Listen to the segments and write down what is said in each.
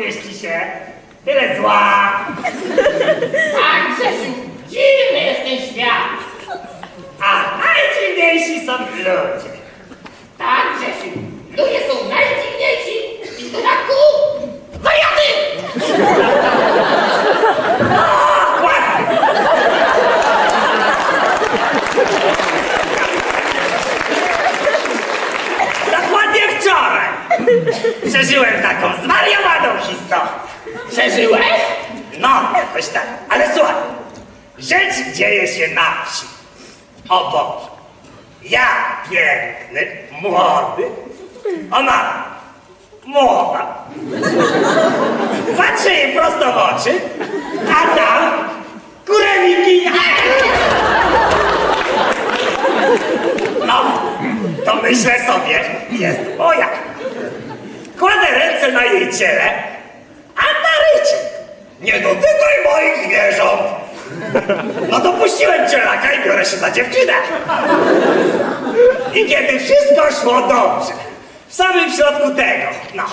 mieści się. Tyle zła. Tak, Grzesiu, dziwny jest ten świat. A najdziwniejsi są ludzie. Tak, Grzesiu, ludzie są najdziwniejsi i w dodatku wariaty! Ładnie. Dokładnie wczoraj przeżyłem taką zwariowaną historię. Przeżyłeś? No, jakoś tak. Ale słuchaj, rzecz dzieje się na wsi. O Boże, ja piękny, młody, ona młoda. Patrzę jej prosto w oczy, a tam kurewiki. No, to myślę sobie, jest moja. Kładę ręce na jej ciele, a na rycie. Nie dotykaj moich zwierząt. No to puściłem cielaka i biorę się za dziewczynę. I kiedy wszystko szło dobrze, w samym środku tego, no,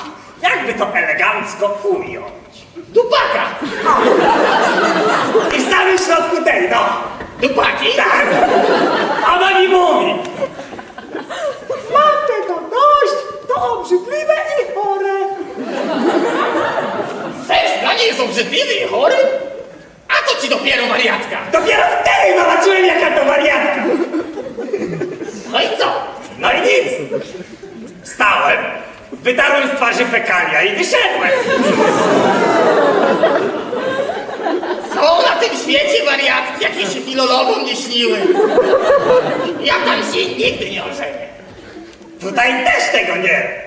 jakby to elegancko ująć. Dupaka! O. I w samym środku tej, no. Dupaki? Tak. Ona mi mówi. Mam tego dość, to obrzydliwe i chore. Seks dla niej jest obrzydliwy i chory? A to ci dopiero wariatka! Dopiero wtedy zobaczyłem, jaka to wariatka. No i co? No i nic. Wstałem, wydarłem z twarzy fekalia i wyszedłem. Są na tym świecie wariatki, jakie się filologom nie śniły. Ja tam się nigdy nie ożenię. Tutaj też tego nie.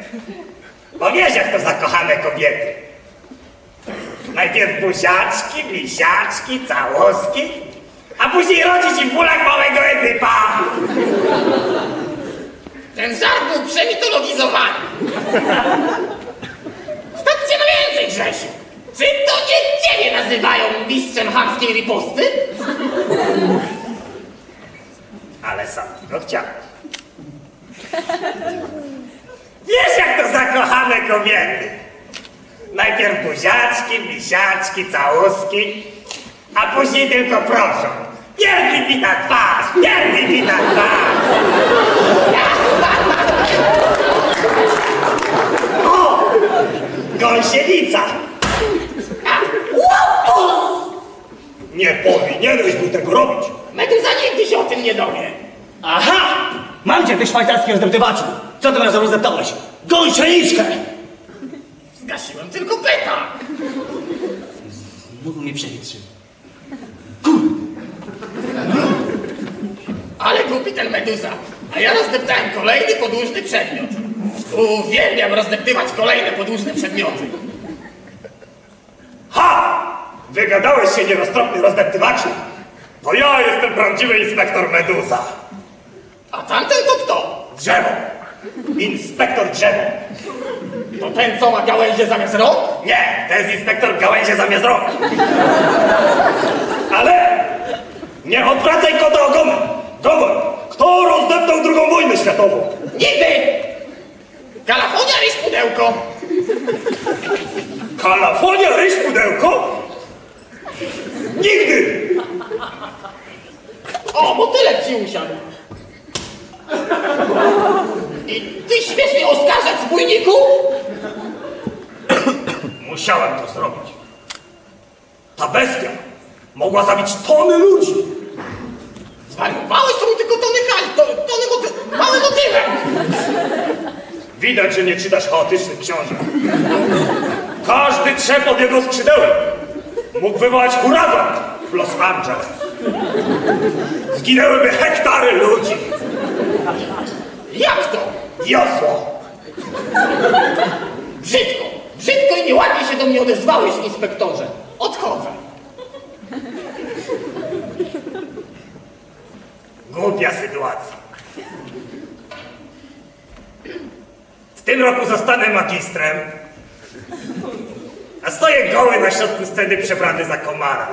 Bo wiesz, jak to zakochane kobiety. Najpierw buziaczki, misiaczki, całoski, a później rodzi ci w bólach małego Edypa. Ten żart był przemitologizowany. Stańcie na więcej, Grzesiu. Czy to nie ciebie nazywają mistrzem chamskiej riposty? Ale sam tego chciałeś. Wiesz, jak to zakochane kobiety. Najpierw buziaczki, misiaczki, całuski, a później tylko proszą. Pierdnij mi na twarz, pierdnij mi na twarz. O! Gąsienica. Nie powinieneś był tego robić. Meduza nigdy się o tym nie dowie. Aha! Mam cię, ty szwajcarski rozdeptywaczu! Co ty nas rozdeptałeś? Gąsieniczkę! Zgasiłem tylko pyta. Znowu mnie przeliczy. Ale głupi ten meduza. A ja rozdeptałem kolejny podłużny przedmiot. Uwielbiam rozdeptywać kolejne podłużne przedmioty. Ha! Wygadałeś się, nieroztropny rozdeptywaczu. To ja jestem prawdziwy inspektor Meduza. A tamten to kto? Drzewo. Inspektor drzewo. To ten, co ma gałęzie zamiast rąk? Nie, to jest inspektor gałęzie zamiast rąk. Ale nie odwracaj kota ogonem. Gogoń, kto rozdeptał II wojnę światową? Nigdy! Kalafonia, ryż, pudełko. Kalafonia, ryż, pudełko? Nigdy! O, motylek ci usiadł. I ty śmiesz mnie oskarżać, zbójniku? Musiałem to zrobić. Ta bestia mogła zabić tony ludzi. Zwariowałeś, to był tylko tony mały motylek. Widać, że nie czytasz chaotycznych książek. Każdy trzep od jego skrzydełek mógł wywołać huragan w Los Angeles. Zginęłyby hektary ludzi. Jak to? Wiosło. Brzydko. Brzydko i nieładnie się do mnie odezwałeś, inspektorze. Odchodzę. Głupia sytuacja. W tym roku zostanę magistrem, a stoję goły na środku sceny przebrany za komara.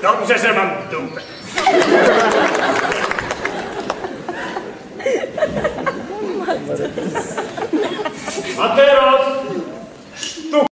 Dobrze, że mam dupę. A teraz